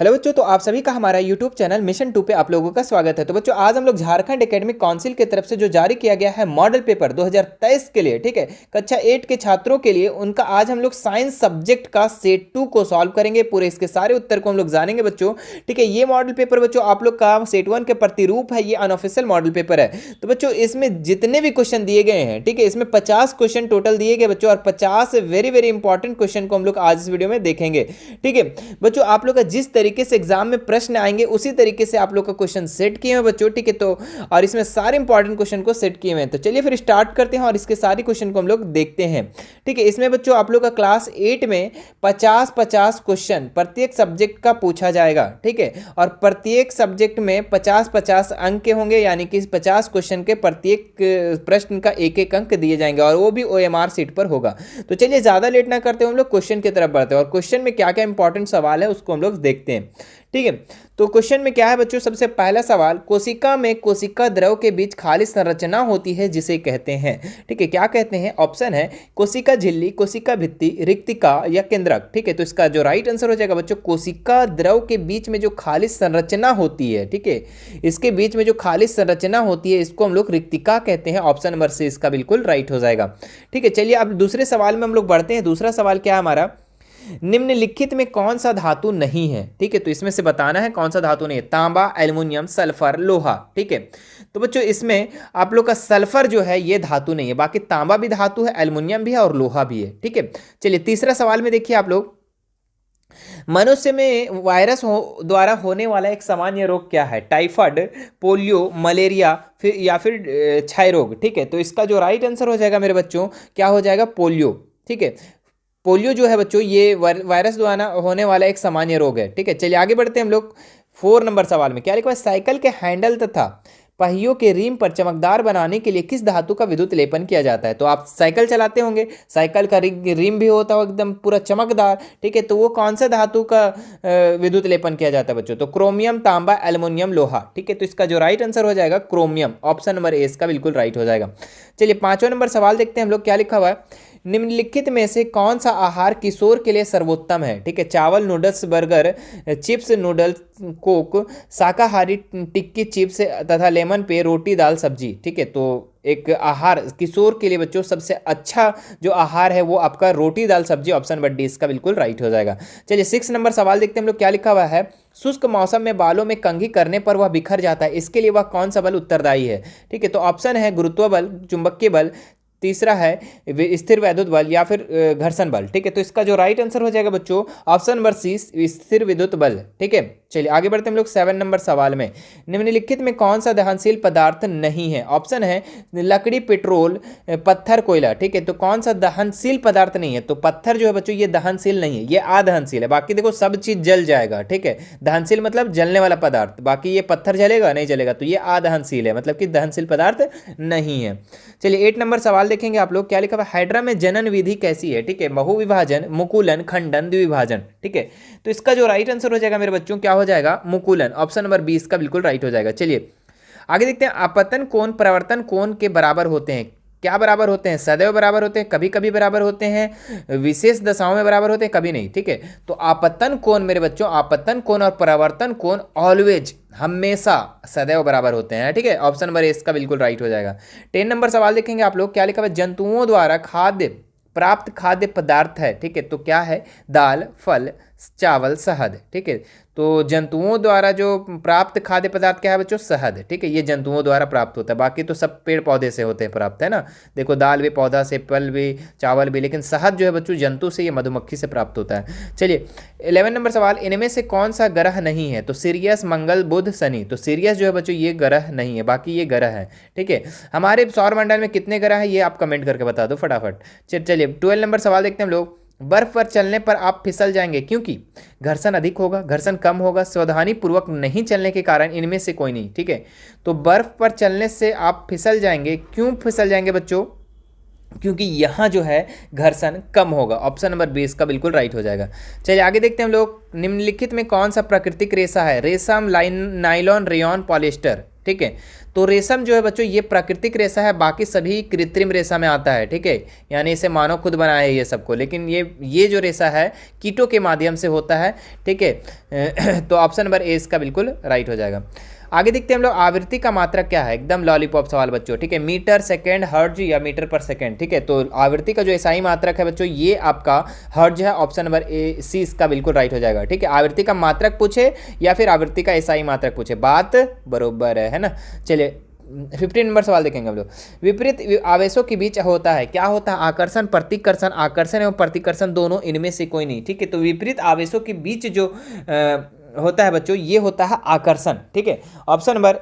Hello बच्चों, तो आप सभी का हमारा यूट्यूब चैनल मिशन 2 पे आप लोगों का स्वागत है। तो बच्चों, आज हम लोग झारखंड एकेडमिक काउंसिल की तरफ से जो जारी किया गया है मॉडल पेपर 2023 के लिए, ठीक है, कक्षा 8 के छात्रों के लिए, उनका आज हम लोग साइंस सब्जेक्ट का सेट 2 को सॉल्व करेंगे। पूरे इसके सारे उत्तर को हम लोग जानेंगे बच्चों, ठीक है। ये मॉडल पेपर बच्चों आप लोग का सेट 1 के प्रतिरूप है, ये अनऑफिशियल मॉडल पेपर है। तो बच्चों, इसमें जितने भी क्वेश्चन दिए गए हैं, ठीक है, इसमें 50 क्वेश्चन टोटल दिए गए बच्चों, और 50 वेरी वेरी इंपॉर्टेंट क्वेश्चन को हम लोग आज इस वीडियो में देखेंगे, ठीक है। बच्चों, आप लोग का जिस तरीके से एग्जाम में प्रश्न आएंगे उसी तरीके से आप लोग का क्वेश्चन सेट किए हैं बच्चों, ठीक है। तो और इसमें सारे इंपॉर्टेंट क्वेश्चन को सेट किए हुए हैं। तो चलिए फिर स्टार्ट करते हैं और इसके सारे क्वेश्चन को हम लोग देखते हैं, ठीक है। इसमें बच्चों आप लोग का क्लास 8 में 50-50 क्वेश्चन प्रत्येक सब्जेक्ट का पूछा जाएगा, ठीक है। और प्रत्येक सब्जेक्ट में 50-50 अंक के होंगे, यानी कि 50 क्वेश्चन के प्रत्येक प्रश्न का एक एक अंक दिए जाएंगे, और वो भी OMR सीट पर होगा। तो चलिए ज़्यादा लेट ना करते हम लोग क्वेश्चन की तरफ बढ़ते हैं, और क्वेश्चन में क्या क्या इंपॉर्टेंट सवाल है उसको हम लोग देखते हैं, ठीक है। तो क्वेश्चन में क्या है बच्चों, सबसे पहला सवाल, कोशिका में कोशिका द्रव के बीच खाली संरचना होती है जिसे कहते हैं, ठीक है। क्या कहते हैं? ऑप्शन है कोशिका झिल्ली, कोशिका भित्ति, रिक्तिका या केंद्रक, ठीक है। तो इसका जो राइट आंसर हो जाएगा बच्चों, कोशिका द्रव के बीच में जो खाली संरचना होती है, ठीक है, इसके बीच में जो खाली संरचना होती है इसको हम लोग रिक्तिका कहते हैं। ऑप्शन नंबर से इसका बिल्कुल राइट हो जाएगा, ठीक है। चलिए अब दूसरे सवाल में हम लोग बढ़ते हैं। दूसरा सवाल क्या है हमारा, निम्नलिखित में कौन सा धातु नहीं है, ठीक है। तो इसमें से बताना है कौन सा धातु नहीं है, तांबा, एल्युमिनियम, सल्फर, लोहा, ठीक है। तो बच्चों इसमें आप लोग का सल्फर जो है ये धातु नहीं है, बाकी तांबा भी धातु है, एल्युमिनियम भी है और लोहा भी है, ठीक है। चलिए तीसरा सवाल में देखिए आप लोग, मनुष्य में वायरस द्वारा होने वाला एक सामान्य रोग क्या है? टाइफाइड, पोलियो, मलेरिया, फिर या फिर क्षय रोग, ठीक है। तो इसका जो राइट आंसर हो जाएगा मेरे बच्चों, क्या हो जाएगा? पोलियो, ठीक है। पोलियो जो है बच्चों ये वायरस द्वारा होने वाला एक सामान्य रोग है, ठीक है। चलिए आगे बढ़ते हैं हम लोग 4 नंबर सवाल में। क्या लिखा है? साइकिल के हैंडल तथा पहियों के रिम पर चमकदार बनाने के लिए किस धातु का विद्युत लेपन किया जाता है? तो आप साइकिल चलाते होंगे, साइकिल का रिम भी होता है एकदम पूरा चमकदार, ठीक है। तो वो कौन सा धातु का विद्युत लेपन किया जाता है बच्चों? तो क्रोमियम, तांबा, एल्युमिनियम, लोहा, ठीक है। तो इसका जो राइट आंसर हो जाएगा क्रोमियम। ऑप्शन नंबर ए इसका बिल्कुल राइट हो जाएगा। चलिए 5वां नंबर सवाल देखते हैं हम लोग, क्या लिखा हुआ है, निम्नलिखित में से कौन सा आहार किशोर के लिए सर्वोत्तम है? ठीक है, चावल, noodles, burger, chips, noodles, Coke, शाकाहारी टिक्की, चिप्स तथा लेमन पे, रोटी, दाल, सब्जी, ठीक है। तो एक आहार किशोर के लिए बच्चों सबसे अच्छा जो आहार है वो आपका रोटी, दाल, सब्जी। ऑप्शन नंबर डी इसका बिल्कुल राइट हो जाएगा। चलिए 6 नंबर सवाल देखते हैं हम लोग, क्या लिखा हुआ है, शुष्क मौसम में बालों में कंघी करने पर वह बिखर जाता है, इसके लिए वह कौन सा बल उत्तरदायी है? ठीक है, तो ऑप्शन है गुरुत्व बल, चुंबकीय बल, तीसरा है स्थिर वैद्युत बल, या फिर घर्षण बल, ठीक है। तो इसका जो राइट आंसर हो जाएगा बच्चों, ऑप्शन नंबर सी स्थिर विद्युत बल, ठीक है। चलिए आगे बढ़ते हैं हम लोग 7 नंबर सवाल में, निम्नलिखित में कौन सा दहनशील पदार्थ नहीं है? ऑप्शन है लकड़ी, पेट्रोल, पत्थर, कोयला, ठीक है। तो कौन सा दहनशील पदार्थ नहीं है? तो पत्थर जो है बच्चों ये दहनशील नहीं है, ये अदहनशील है। बाकी देखो सब चीज जल जाएगा, ठीक है। दहनशील मतलब जलने वाला पदार्थ, बाकी ये पत्थर जलेगा नहीं जलेगा, तो ये अदहनशील है, मतलब कि दहनशील पदार्थ नहीं है। चलिए 8 नंबर सवाल देखेंगे आप लोग, क्या लिखा हुआ है, हाइड्रा में जनन विधि कैसी है? ठीक है, बहुविभाजन, मुकुलन, खंडन, द्विविभाजन, ठीक है। तो इसका जो राइट आंसर हो जाएगा मेरे बच्चों, क्या हो जाएगा? मुकुलन। ऑप्शन नंबर 20 का बिल्कुल राइट हो जाएगा। चलिए आगे देखते हैं, आपतन कोण प्रवर्तन कोण के बराबर होते हैं। क्या बराबर होते हैं? सदैव बराबर होते हैं, कभी कभी बराबर होते हैं, विशेष दशाओं में बराबर होते हैं, कभी नहीं, ठीक है। तो आपतन कोण मेरे बच्चों, आपतन कोण और परावर्तन कोण ऑलवेज, हमेशा सदैव बराबर होते हैं, ठीक है। ऑप्शन नंबर ए इसका बिल्कुल राइट हो जाएगा। 10 नंबर सवाल देखेंगे आप लोग, क्या लिखा है, जंतुओं द्वारा प्राप्त खाद्य पदार्थ है, ठीक है। तो क्या है? दाल, फल, चावल, शहद, ठीक है। तो जंतुओं द्वारा जो प्राप्त खाद्य पदार्थ क्या है बच्चों? शहद, ठीक है। ये जंतुओं द्वारा प्राप्त होता है, बाकी तो सब पेड़ पौधे से होते हैं प्राप्त, है ना। देखो दाल भी पौधा से, फल भी, चावल भी, लेकिन शहद जो है बच्चों जंतु से, ये मधुमक्खी से प्राप्त होता है। चलिए 11 नंबर सवाल, इनमें से कौन सा ग्रह नहीं है? तो सीरियस, मंगल, बुध, शनि। तो सीरियस जो है बच्चों ये ग्रह नहीं है, बाकी ये ग्रह है, ठीक है। हमारे सौरमंडल में कितने ग्रह है ये आप कमेंट करके बता दो फटाफट। चलिए 12 नंबर सवाल देखते हैं हम लोग, बर्फ पर चलने पर आप फिसल जाएंगे क्योंकि घर्षण अधिक होगा, घर्षण कम होगा, सावधानी पूर्वक नहीं चलने के कारण, इनमें से कोई नहीं, ठीक है। तो बर्फ पर चलने से आप फिसल जाएंगे, क्यों फिसल जाएंगे बच्चों? क्योंकि यहाँ जो है घर्षण कम होगा। ऑप्शन नंबर 20 का बिल्कुल राइट हो जाएगा। चलिए आगे देखते हैं हम लोग, निम्नलिखित में कौन सा प्राकृतिक रेशा है? रेशम, नाइलॉन, रेयॉन, पॉलिएस्टर, ठीक है। तो रेशम जो है बच्चों ये प्राकृतिक रेशा है, बाकी सभी कृत्रिम रेशा में आता है, ठीक है। यानी इसे मानव खुद बनाया है ये सबको, लेकिन ये जो रेशा है कीटों के माध्यम से होता है, ठीक है। तो ऑप्शन नंबर ए इसका बिल्कुल राइट हो जाएगा। आगे देखते हैं हम लोग, आवृत्ति का मात्रक क्या है, एकदम लॉलीपॉप सवाल बच्चों, ठीक है। मीटर सेकेंड, हर्ट्ज या मीटर पर सेकेंड, ठीक है। तो आवृत्ति का जो एसआई मात्रक है बच्चों ये आपका हर्ट्ज है, ऑप्शन नंबर ए सी इसका बिल्कुल राइट हो जाएगा, ठीक है। आवृत्ति का मात्रक पूछे या फिर आवृत्ति का एसआई मात्रक पूछे, बात बरोबर है ना। चलिए 15 नंबर सवाल देखेंगे हम लोग। विपरीत आवेशों के बीच होता है, क्या होता है, आकर्षण प्रतिकर्षण, आकर्षण एवं प्रतिकर्षण दोनों, इनमें से कोई नहीं, ठीक है। तो विपरीत आवेशों के बीच जो होता है बच्चों ये होता है आकर्षण, ठीक है। ऑप्शन नंबर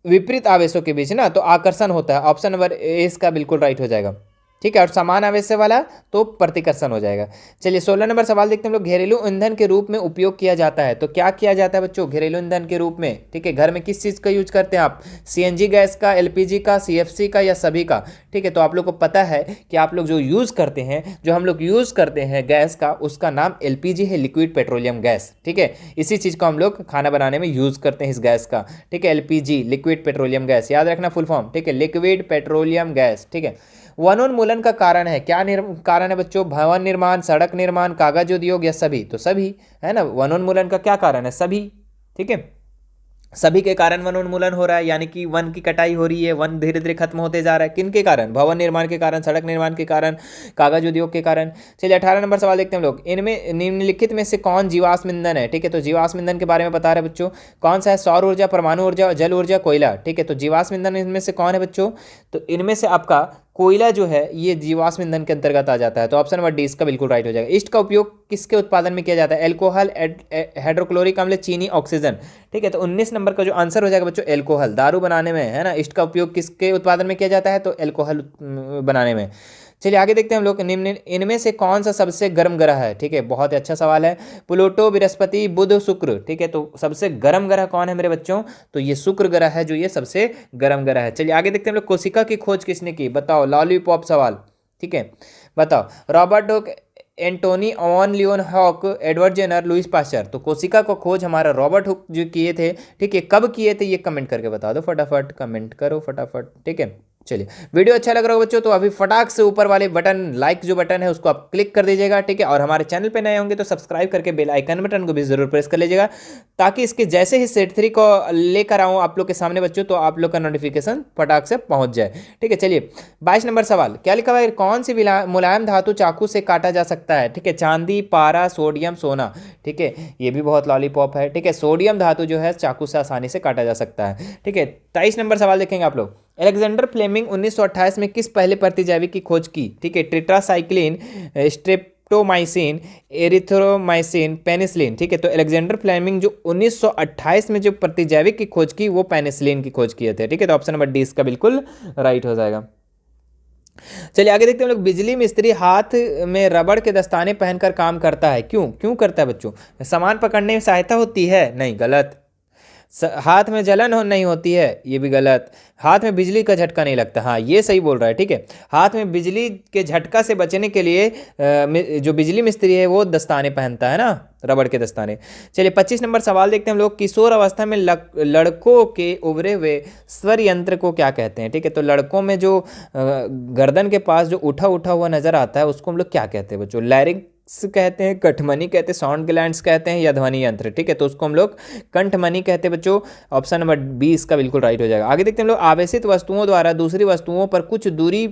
विपरीत आवेशों के बीच ना तो आकर्षण होता है, ऑप्शन नंबर ए इसका बिल्कुल राइट हो जाएगा, ठीक है। और समान आवेश वाला तो प्रतिकर्षण हो जाएगा। चलिए 16 नंबर सवाल देखते हैं हम लोग, घरेलू ईंधन के रूप में उपयोग किया जाता है, तो क्या किया जाता है बच्चों घरेलू ईंधन के रूप में, ठीक है। घर में किस चीज़ का यूज करते हैं आप, सीएनजी गैस का, एलपीजी का, सीएफसी का या सभी का, ठीक है। तो आप लोग को पता है कि आप लोग जो यूज़ करते हैं, जो हम लोग यूज़ करते हैं गैस का, उसका नाम एलपीजी है, लिक्विड पेट्रोलियम गैस, ठीक है। इसी चीज़ को हम लोग खाना बनाने में यूज़ करते हैं इस गैस का, ठीक है। एलपीजी लिक्विड पेट्रोलियम गैस, याद रखना फुल फॉर्म, ठीक है, लिक्विड पेट्रोलियम गैस, ठीक है। वनोन्मूलन का कारण है, क्या कारण है बच्चों, भवन निर्माण, सड़क निर्माण, कागज उद्योग या सभी, तो सभी है ना। वनोन्मूलन का क्या कारण है, सभी, ठीक है। सभी के कारण वनोन्मूलन हो रहा है, यानी कि वन की कटाई हो रही है, वन धीरे धीरे खत्म होते जा रहा है, किन के कारण, भवन निर्माण के कारण, सड़क निर्माण के कारण, कागज उद्योग के कारण। चलिए 18 नंबर सवाल देखते हैं हम लोग, इनमें निम्नलिखित में से कौन जीवाश्म ईंधन है, ठीक है। तो जीवाश्म ईंधन के बारे में बता रहे हैं बच्चों, कौन सा है, सौर ऊर्जा, परमाणु ऊर्जा, जल ऊर्जा, कोयला, ठीक है। तो जीवाश्म ईंधन इनमें से कौन है बच्चों, तो इनमें से आपका कोयला जो है ये जीवाश्म ईंधन के अंतर्गत आ जाता है, तो ऑप्शन नंबर डी इसका बिल्कुल राइट हो जाएगा। ईस्ट का उपयोग किसके उत्पादन में किया जाता है, एल्कोहल, हाइड्रोक्लोरिक अम्ल, चीनी, ऑक्सीजन, ठीक है। तो 19 नंबर का जो आंसर हो जाएगा बच्चों एल्कोहल, दारू बनाने में, है ना। ईस्ट का उपयोग किसके उत्पादन में किया जाता है, तो एल्कोहल बनाने में। चलिए आगे देखते हैं हम लोग, निम्न इनमें से कौन सा सबसे गर्म ग्रह है, ठीक है। बहुत ही अच्छा सवाल है, प्लूटो, बृहस्पति, बुध, शुक्र, ठीक है। तो सबसे गर्म ग्रह कौन है मेरे बच्चों, तो ये शुक्र ग्रह है जो ये सबसे गर्म ग्रह है। चलिए आगे देखते हैं हम लोग, कोशिका की खोज किसने की, बताओ, लॉलीपॉप सवाल, ठीक है। बताओ, Robert Hooke, Antonie van Leeuwenhoek, Edward Jenner, Louis Pasteur. तो कोशिका को खोज हमारा रॉबर्ट हुक जो किए थे, ठीक है। कब किए थे ये कमेंट करके बता दो, फटाफट कमेंट करो फटाफट, ठीक है। चलिए वीडियो अच्छा लग रहा हो बच्चों तो अभी फटाक से ऊपर वाले बटन, लाइक जो बटन है उसको आप क्लिक कर दीजिएगा, ठीक है। और हमारे चैनल पे नए होंगे तो सब्सक्राइब करके बेल आइकन बटन को भी जरूर प्रेस कर लीजिएगा, ताकि इसके जैसे ही सेट 3 को लेकर आऊँ आप लोग के सामने बच्चों तो आप लोग का नोटिफिकेशन फटाक से पहुंच जाए, ठीक है। चलिए 22 नंबर सवाल, क्या लिखा हुआ है, कौन सी मुलायम धातु चाकू से काटा जा सकता है, ठीक है। चांदी, पारा, सोडियम, सोना, ठीक है। ये भी बहुत लॉलीपॉप है, ठीक है। सोडियम धातु जो है चाकू से आसानी से काटा जा सकता है, ठीक है। 23 नंबर सवाल देखेंगे आप लोग, अलेक्जेंडर फ्लेमिंग 1928 में किस पहले प्रतिजैविक की खोज की, ठीक है। टेट्रासाइक्लिन, स्ट्रेप्टोमाइसिन, एरिथ्रोमाइसिन, पेनिसिलिन, ठीक है। तो अलेक्जेंडर फ्लेमिंग जो 1928 में जो प्रतिजैविक की खोज की वो पेनिसिलिन की खोज किए थे, ठीक है। तो ऑप्शन नंबर डी इसका बिल्कुल राइट हो जाएगा। चलिए आगे देखते हैं हम लोग, बिजली मिस्त्री हाथ में रबड़ के दस्ताने पहनकर काम करता है, क्यों क्यों करता है बच्चों, सामान पकड़ने में सहायता होती है, नहीं गलत। हाथ में जलन नहीं होती है, ये भी गलत। हाथ में बिजली का झटका नहीं लगता, हाँ ये सही बोल रहा है, ठीक है। हाथ में बिजली के झटका से बचने के लिए जो बिजली मिस्त्री है वो दस्ताने पहनता है ना, रबड़ के दस्ताने। चलिए 25 नंबर सवाल देखते हैं हम लोग, किशोर अवस्था में लड़कों के उभरे हुए स्वर यंत्र को क्या कहते हैं, ठीक है। तो लड़कों में जो गर्दन के पास जो उठा उठा हुआ नजर आता है उसको हम लोग क्या कहते हैं बच्चों, लैरिंक्स कहते हैं, कठमनी कहते हैं, साउंड ग्लैंड्स कहते हैं या ध्वनि यंत्र, ठीक है। तो उसको हम लोग कंठमनी कहते हैं बच्चों, ऑप्शन नंबर बी इसका बिल्कुल राइट हो जाएगा। आगे देखते हैं हम लोग, आवेशित वस्तुओं द्वारा दूसरी वस्तुओं पर कुछ दूरी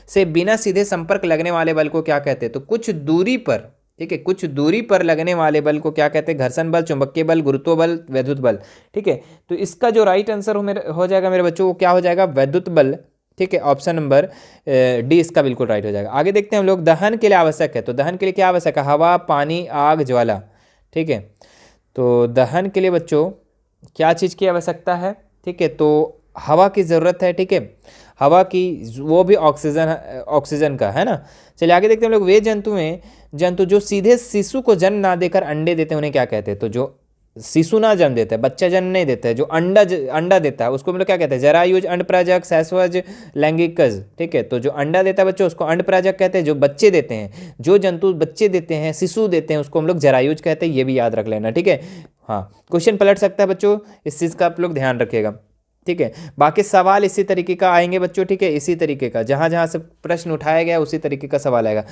से बिना सीधे संपर्क लगने वाले बल को क्या कहते हैं, तो कुछ दूरी पर, ठीक है, कुछ दूरी पर लगने वाले बल को क्या कहते हैं, घर्षण बल, चुंबकीय बल, गुरुत्व बल, वैद्युत बल, ठीक है। तो इसका जो राइट आंसर हो जाएगा मेरे बच्चों वो क्या हो जाएगा, वैद्युत बल, ठीक है। ऑप्शन नंबर डी इसका बिल्कुल राइट हो जाएगा। आगे देखते हैं हम लोग, दहन के लिए आवश्यक है, तो दहन के लिए क्या आवश्यक है, हवा, पानी, आग, ज्वाला, ठीक है। तो दहन के लिए बच्चों क्या चीज़ की आवश्यकता है, ठीक है। तो हवा की ज़रूरत है, ठीक है, हवा की, वो भी ऑक्सीजन का, है ना। चलिए आगे देखते हैं हम लोग, वे जंतु जो सीधे शिशु को जन्म ना देकर अंडे देते हैं उन्हें क्या कहते हैं, तो जो शिशु ना जन्म देता है, बच्चा जन्म नहीं देता है, जो अंडा देता है उसको हम लोग क्या कहते हैं, जरायुज, अंडप्राजक, शैशवज, लैंगिकज, ठीक है। तो जो अंडा देता है बच्चों उसको अंडप्राजक कहते हैं, जो बच्चे देते हैं, जो जंतु बच्चे देते हैं, शिशु देते हैं, उसको हम लोग जरायुज कहते हैं, ये भी याद रख लेना, ठीक है। हाँ, क्वेश्चन पलट सकता है बच्चों, इस चीज़ का आप लोग ध्यान रखिएगा। ठीक है, बाकी सवाल इसी तरीके का आएंगे बच्चों। ठीक है, इसी तरीके का जहाँ जहाँ से प्रश्न उठाया गया उसी तरीके का सवाल आएगा।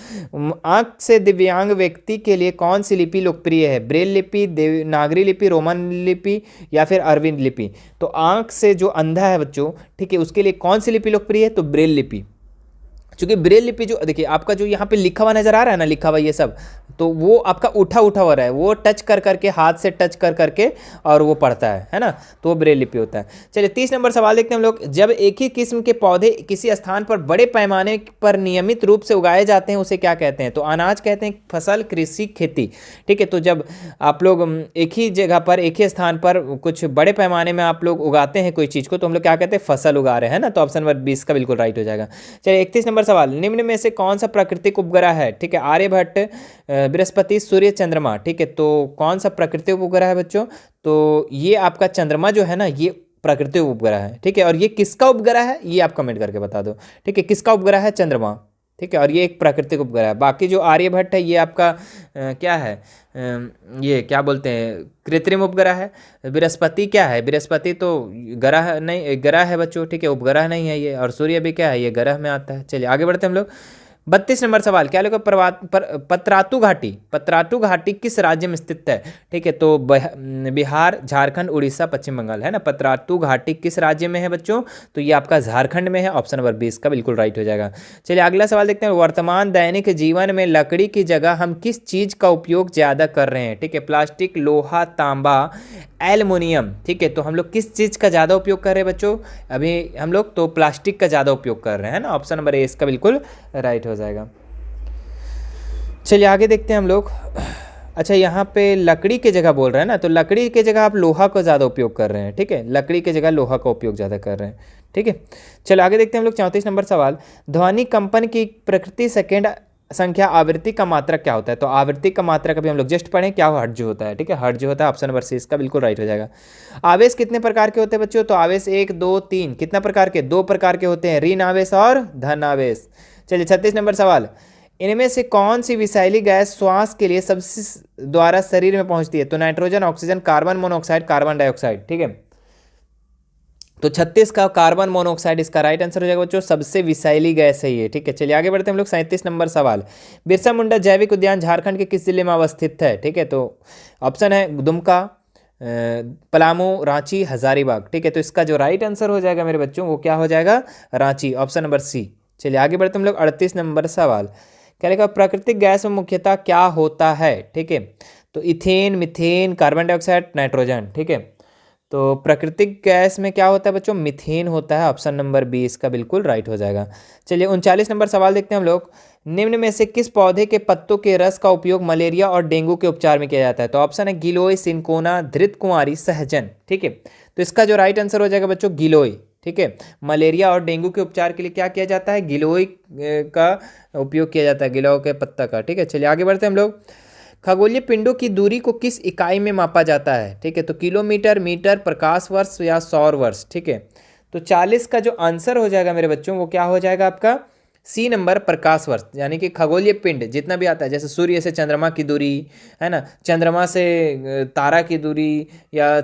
आंख से दिव्यांग व्यक्ति के लिए कौन सी लिपि लोकप्रिय है? ब्रेल लिपि, देवनागरी लिपि, रोमन लिपि या फिर अरविंद लिपि? तो आंख से जो अंधा है बच्चों, ठीक है, उसके लिए कौन सी लिपि लोकप्रिय है? तो ब्रेल लिपि। क्योंकि ब्रेल लिपि जो देखिए आपका जो यहाँ पे लिखा हुआ नजर आ रहा है ना, लिखा हुआ ये सब, तो वो आपका उठा उठा हुआ रहा है, वो टच कर करके, हाथ से टच कर करके और वो पढ़ता है ना, तो वो ब्रेल लिपि होता है। चलिए 30 नंबर सवाल देखते हैं हम लोग। जब एक ही किस्म के पौधे किसी स्थान पर बड़े पैमाने पर नियमित रूप से उगाए जाते हैं उसे क्या कहते हैं? तो अनाज कहते हैं, फसल, कृषि, खेती। ठीक है, तो जब आप लोग एक ही जगह पर, एक ही स्थान पर कुछ बड़े पैमाने में आप लोग उगाते हैं कोई चीज़ को, तो हम लोग क्या कहते हैं? फसल उगा रहे हैं ना। तो ऑप्शन नंबर 20 का बिल्कुल राइट हो जाएगा। चलिए 31 नंबर सवाल। निम्न में से कौन सा प्राकृतिक उपग्रह है? ठीक है, आर्यभट्ट, बृहस्पति, सूर्य, चंद्रमा। ठीक है, तो कौन सा प्राकृतिक उपग्रह है बच्चों? तो ये आपका चंद्रमा जो है ना, ये प्राकृतिक उपग्रह है। ठीक है, और ये किसका उपग्रह है ये आप कमेंट करके बता दो। ठीक है, किसका उपग्रह है? चंद्रमा। ठीक है, और ये एक प्राकृतिक उपग्रह है। बाकी जो आर्यभट्ट है ये आपका क्या है, ये क्या बोलते हैं, कृत्रिम उपग्रह है। बृहस्पति क्या है? बृहस्पति तो ग्रह नहीं, ग्रह है बच्चों। ठीक है, उपग्रह नहीं है ये। और सूर्य भी क्या है? ये ग्रह में आता है। चलिए आगे बढ़ते हैं हम लोग। 32 नंबर सवाल क्या लिखा? पतरातू घाटी, पतरातू घाटी किस राज्य में स्थित है? ठीक है, तो बिहार, झारखंड, उड़ीसा, पश्चिम बंगाल, है ना। पतरातू घाटी किस राज्य में है बच्चों? तो ये आपका झारखंड में है। ऑप्शन नंबर 20 का बिल्कुल राइट हो जाएगा। चलिए अगला सवाल देखते हैं। वर्तमान दैनिक जीवन में लकड़ी की जगह हम किस चीज़ का उपयोग ज़्यादा कर रहे हैं? ठीक है, प्लास्टिक, लोहा, तांबा, एल्युमिनियम। ठीक है, तो हम लोग किस चीज़ का ज़्यादा उपयोग कर रहे हैं बच्चों? अभी हम लोग तो प्लास्टिक का ज़्यादा उपयोग कर रहे हैं ना। ऑप्शन नंबर ए इसका बिल्कुल राइट हो जाएगा। चलिए आगे देखते हैं हम लोग। अच्छा, यहाँ पे लकड़ी की जगह बोल रहे हैं ना, तो लकड़ी की जगह आप लोहा का ज़्यादा उपयोग कर रहे हैं। ठीक है, लकड़ी की जगह लोहा का उपयोग ज़्यादा कर रहे हैं। ठीक है, चलो आगे देखते हैं हम लोग। 34 नंबर सवाल। ध्वनि कंपन की प्रकृति सेकेंड संख्या आवृत्ति का मात्रक क्या होता है? तो आवृत्ति का मात्रक अभी हम लोग जस्ट पढ़ें, क्या हर्ट्ज होता है। ठीक है, हर्ट्ज होता है। ऑप्शन नंबर सी इसका बिल्कुल राइट हो जाएगा। आवेश कितने प्रकार के होते हैं बच्चों? तो आवेश 1, 2, 3 कितना प्रकार के? 2 प्रकार के होते हैं, ऋण आवेश और धन आवेश। चलिए 36 नंबर सवाल। इनमें से कौन सी विषैली गैस श्वास के लिए सबसे द्वारा शरीर में पहुंचती है? तो nitrogen, oxygen, carbon monoxide, carbon dioxide. ठीक है, तो 36 का कार्बन मोनोऑक्साइड इसका राइट आंसर हो जाएगा बच्चों। सबसे विषैली गैस है ये। ठीक है, चलिए आगे बढ़ते हैं हम लोग। 37 नंबर सवाल। बिरसा मुंडा जैविक उद्यान झारखंड के किस जिले में अवस्थित है? ठीक है, तो ऑप्शन है दुमका, पलामू, रांची, हजारीबाग। ठीक है, तो इसका जो राइट आंसर हो जाएगा मेरे बच्चों वो क्या हो जाएगा? रांची। Option number C. चलिए आगे बढ़ते हैं हम लोग। 38 नंबर सवाल। क्या लिखा? प्राकृतिक गैस में मुख्यतः क्या होता है? ठीक है, तो ethane, methane, carbon dioxide, nitrogen. ठीक है, तो प्राकृतिक गैस में क्या होता है बच्चों? मीथेन होता है। ऑप्शन नंबर 20 का बिल्कुल राइट हो जाएगा। चलिए 39 नंबर सवाल देखते हैं हम लोग। निम्न में से किस पौधे के पत्तों के रस का उपयोग मलेरिया और डेंगू के उपचार में किया जाता है? तो ऑप्शन है गिलोय, सिनकोना, धृत कुंवारी, सहजन। ठीक है, तो इसका जो राइट आंसर हो जाएगा बच्चों गिलोय। ठीक है, मलेरिया और डेंगू के उपचार के लिए क्या किया जाता है? गिलोय का उपयोग किया जाता है, गिलोय के पत्ता का। ठीक है, चलिए आगे बढ़ते हैं हम लोग। खगोलीय पिंडों की दूरी को किस इकाई में मापा जाता है? ठीक है, तो किलोमीटर, मीटर, प्रकाश वर्ष या सौर वर्ष। ठीक है, तो 40 का जो आंसर हो जाएगा मेरे बच्चों वो क्या हो जाएगा आपका? सी नंबर, प्रकाश वर्ष। यानी कि खगोलीय पिंड जितना भी आता है, जैसे सूर्य से चंद्रमा की दूरी, है ना, चंद्रमा से तारा की दूरी, या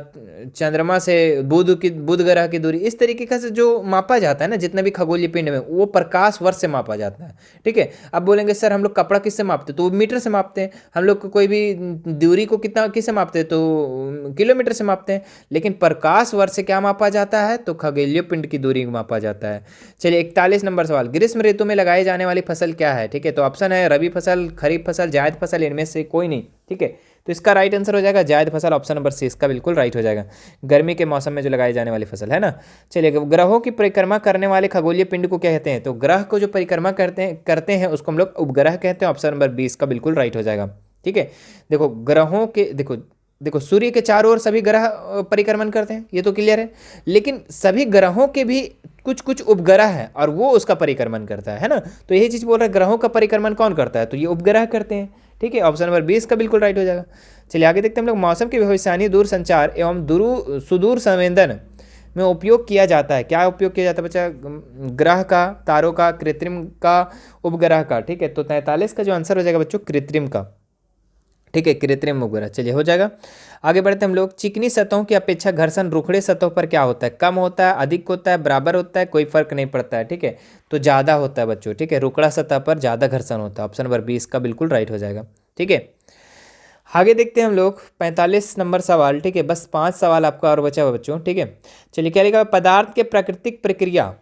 चंद्रमा से बुध ग्रह की दूरी, इस तरीके से जो मापा जाता है ना जितना भी खगोलीय पिंड में, वो प्रकाश वर्ष से मापा जाता है। ठीक है, अब बोलेंगे सर हम लोग कपड़ा किससे मापते हैं? तो मीटर से मापते हैं। हम लोग कोई भी दूरी को कितना किससे मापते हैं? तो किलोमीटर से मापते हैं। लेकिन प्रकाश वर्ष से क्या मापा जाता है? तो खगोलीय पिंड की दूरी मापा जाता है। चलिए 41 नंबर सवाल। ग्रीष्म ऋतु में लगाई जाने वाली फसल क्या है? ठीक है, तो ऑप्शन है रबी फसल, खरीफ फसल, जायद फसल, इनमें से कोई नहीं। ठीक है, तो इसका राइट आंसर हो जाएगा जायद फसल। ऑप्शन नंबर सी इसका बिल्कुल राइट हो जाएगा। गर्मी के मौसम में जो लगाई जाने वाली फसल है ना। चलिए, ग्रहों की परिक्रमा करने वाले खगोलीय पिंड को क्या कहते हैं? तो ग्रह को जो परिक्रमा करते हैं उसको हम लोग उपग्रह कहते हैं। ऑप्शन नंबर 20 का बिल्कुल राइट हो जाएगा। ठीक है, देखो ग्रहों के देखो सूर्य के चारों ओर सभी ग्रह परिक्रमण करते हैं, ये तो क्लियर है। लेकिन सभी ग्रहों के भी कुछ कुछ उपग्रह है और वो उसका परिक्रमण करता है ना। तो यही चीज़ बोल रहा है, ग्रहों का परिक्रमण कौन करता है? तो ये उपग्रह करते हैं। ठीक है, ऑप्शन नंबर 20 का बिल्कुल राइट हो जाएगा। चलिए आगे देखते हैं हम लोग। मौसम की भविष्यवाणी दूर संचार एवं सुदूर संवेदन में उपयोग किया जाता है। क्या उपयोग किया जाता है बच्चा? ग्रह का, तारों का, कृत्रिम का, उपग्रह का। ठीक है, तो 43 का जो आंसर हो जाएगा बच्चों कृत्रिम का। ठीक है, कृत्रिम उपग्रह। चलिए हो जाएगा। आगे बढ़ते हम लोग। चिकनी सतहों की अपेक्षा घर्षण रुखड़े सतहों पर क्या होता है? कम होता है, अधिक होता है, बराबर होता है, कोई फर्क नहीं पड़ता है। ठीक है, तो ज़्यादा होता है बच्चों। ठीक है, रुखड़ा सतह पर ज़्यादा घर्षण होता है। ऑप्शन नंबर बी इसका बिल्कुल राइट हो जाएगा। ठीक है, आगे देखते हैं हम लोग 45 नंबर सवाल। ठीक है, बस 5 सवाल आपका और बचा हुआ बच्चों। ठीक है, चलिए क्या लिखा? पदार्थ के प्राकृतिक प्रक्रिया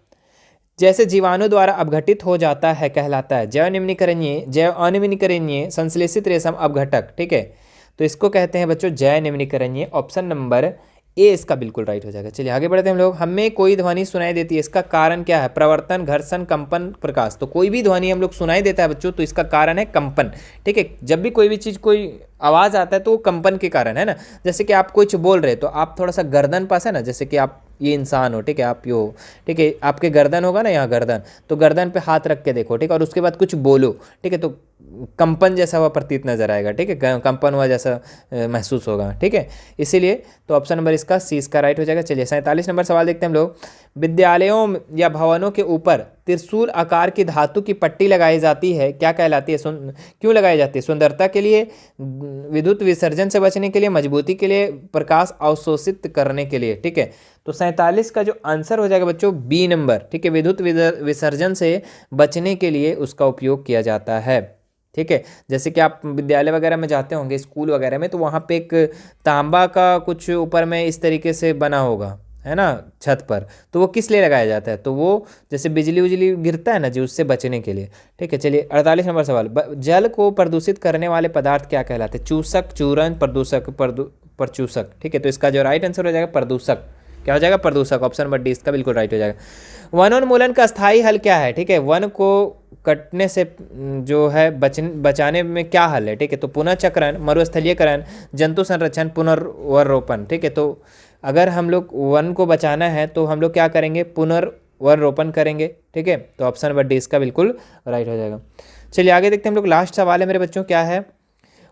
जैसे जीवाणु द्वारा अपघटित हो जाता है कहलाता है जैव अनिम्नीकरणीय संश्लेषित रेशम अपघटक। ठीक है, तो इसको कहते हैं बच्चों जैव निम्नीकरणीय। ऑप्शन नंबर ए इसका बिल्कुल राइट हो जाएगा। चलिए आगे बढ़ते हैं हम लोग। हमें कोई ध्वनि सुनाई देती है, इसका कारण क्या है? प्रवर्तन, घर्षण, कंपन, प्रकाश। तो कोई भी ध्वनि हम लोग सुनाई देता है बच्चों, तो इसका कारण है कंपन। ठीक है, जब भी कोई भी चीज़, कोई आवाज़ आता है तो वो कंपन के कारण है ना। जैसे कि आप कुछ बोल रहे तो आप थोड़ा सा गर्दन पास है ना, जैसे कि आप ये इंसान हो, ठीक है, आप यो हो, ठीक है, आपके गर्दन होगा ना यहाँ गर्दन, तो गर्दन पे हाथ रख के देखो, ठीक है, और उसके बाद कुछ बोलो, ठीक है, तो कंपन जैसा हुआ प्रतीत नजर आएगा। ठीक है, कंपन हुआ जैसा महसूस होगा। ठीक है, इसीलिए तो ऑप्शन नंबर इसका सी इसका राइट हो जाएगा। चलिए 47 नंबर सवाल देखते हैं हम लोग। विद्यालयों या भवनों के ऊपर त्रिशूल आकार की धातु की पट्टी लगाई जाती है, क्या कहलाती है? क्यों लगाई जाती है? सुंदरता के लिए, विद्युत विसर्जन से बचने के लिए, मजबूती के लिए, प्रकाश अवशोषित करने के लिए। ठीक है, तो 47 का जो आंसर हो जाएगा बच्चों बी नंबर। ठीक है, विद्युत विसर्जन से बचने के लिए उसका उपयोग किया जाता है। ठीक है, जैसे कि आप विद्यालय वगैरह में जाते होंगे, स्कूल वगैरह में, तो वहाँ पे एक तांबा का कुछ ऊपर में इस तरीके से बना होगा, है ना, छत पर, तो वो किस लिए लगाया जाता है? तो वो जैसे बिजली उजली गिरता है ना जी, उससे बचने के लिए। ठीक है, चलिए 48 नंबर सवाल। जल को प्रदूषित करने वाले पदार्थ क्या कहलाते हैं? चूसक, चूरन, प्रदूषक, प्रचूसक। ठीक है, तो इसका जो राइट आंसर हो जाएगा प्रदूषक। क्या हो जाएगा? प्रदूषक। ऑप्शन नंबर डी इसका बिल्कुल राइट हो जाएगा। वनोन्मूलन का स्थायी हल क्या है? ठीक है, वन को कटने से जो है बचाने में क्या हल है? ठीक है, तो पुनःचक्रण, मरुस्थलीकरण, जंतु संरक्षण, पुनर्वनरोपण। ठीक है, तो अगर हम लोग वन को बचाना है तो हम लोग क्या करेंगे? पुनर्वनरोपण करेंगे। ठीक है, तो ऑप्शन नंबर डी इसका बिल्कुल राइट हो जाएगा। चलिए आगे देखते हैं हम लोग। लास्ट सवाल है मेरे बच्चों, क्या है?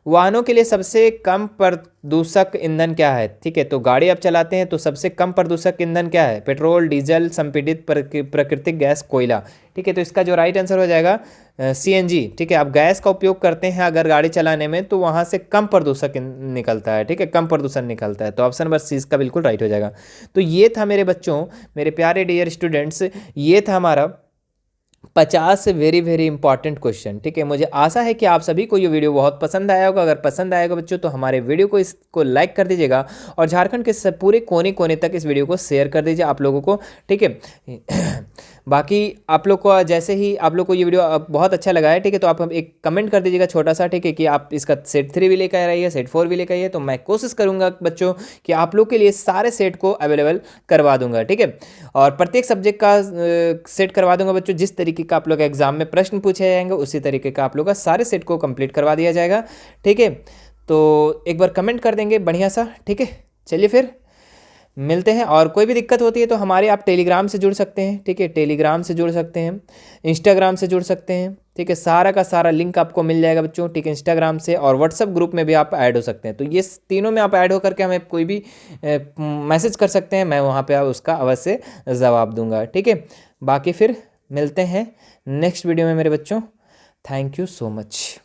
वाहनों के लिए सबसे कम प्रदूषक ईंधन क्या है? ठीक है, तो गाड़ी आप चलाते हैं तो सबसे कम प्रदूषक ईंधन क्या है? पेट्रोल, डीजल, संपीड़ित प्राकृतिक गैस, कोयला। ठीक है, तो इसका जो राइट आंसर हो जाएगा सीएनजी। ठीक है, आप गैस का उपयोग करते हैं अगर गाड़ी चलाने में तो वहाँ से कम प्रदूषक निकलता है। ठीक है, कम प्रदूषण निकलता है, तो ऑप्शन नंबर सी इसका बिल्कुल राइट हो जाएगा। तो ये था मेरे बच्चों, मेरे प्यारे डियर स्टूडेंट्स, ये था हमारा 50 वेरी इंपॉर्टेंट क्वेश्चन। ठीक है, मुझे आशा है कि आप सभी को ये वीडियो बहुत पसंद आया होगा। अगर पसंद आएगा बच्चों तो हमारे वीडियो को इसको लाइक कर दीजिएगा और झारखंड के पूरे कोने कोने तक इस वीडियो को शेयर कर दीजिए आप लोगों को। ठीक है, बाकी आप लोग को जैसे ही आप लोग को ये वीडियो बहुत अच्छा लगा है, ठीक है, तो आप एक कमेंट कर दीजिएगा छोटा सा, ठीक है, कि आप इसका सेट 3 भी लेकर आइए, सेट 4 भी लेकर आइए, तो मैं कोशिश करूंगा बच्चों कि आप लोग के लिए सारे सेट को अवेलेबल करवा दूंगा। ठीक है, और प्रत्येक सब्जेक्ट का सेट करवा दूंगा बच्चों। जिस तरीके का आप लोग एग्जाम में प्रश्न पूछे जाएंगे उसी तरीके का आप लोग का सारे सेट को कंप्लीट करवा दिया जाएगा। ठीक है, तो एक बार कमेंट कर देंगे बढ़िया सा। ठीक है, चलिए फिर मिलते हैं। और कोई भी दिक्कत होती है तो हमारे आप टेलीग्राम से जुड़ सकते हैं। ठीक है, टेलीग्राम से जुड़ सकते हैं, इंस्टाग्राम से जुड़ सकते हैं। ठीक है, सारा का सारा लिंक आपको मिल जाएगा बच्चों। ठीक है, इंस्टाग्राम से और व्हाट्सअप ग्रुप में भी आप ऐड हो सकते हैं। तो ये तीनों में आप ऐड होकर के हमें कोई भी मैसेज कर सकते हैं, मैं वहाँ पे उसका अवश्य जवाब दूंगा। ठीक है, बाकी फिर मिलते हैं नेक्स्ट वीडियो में मेरे बच्चों। Thank you so much.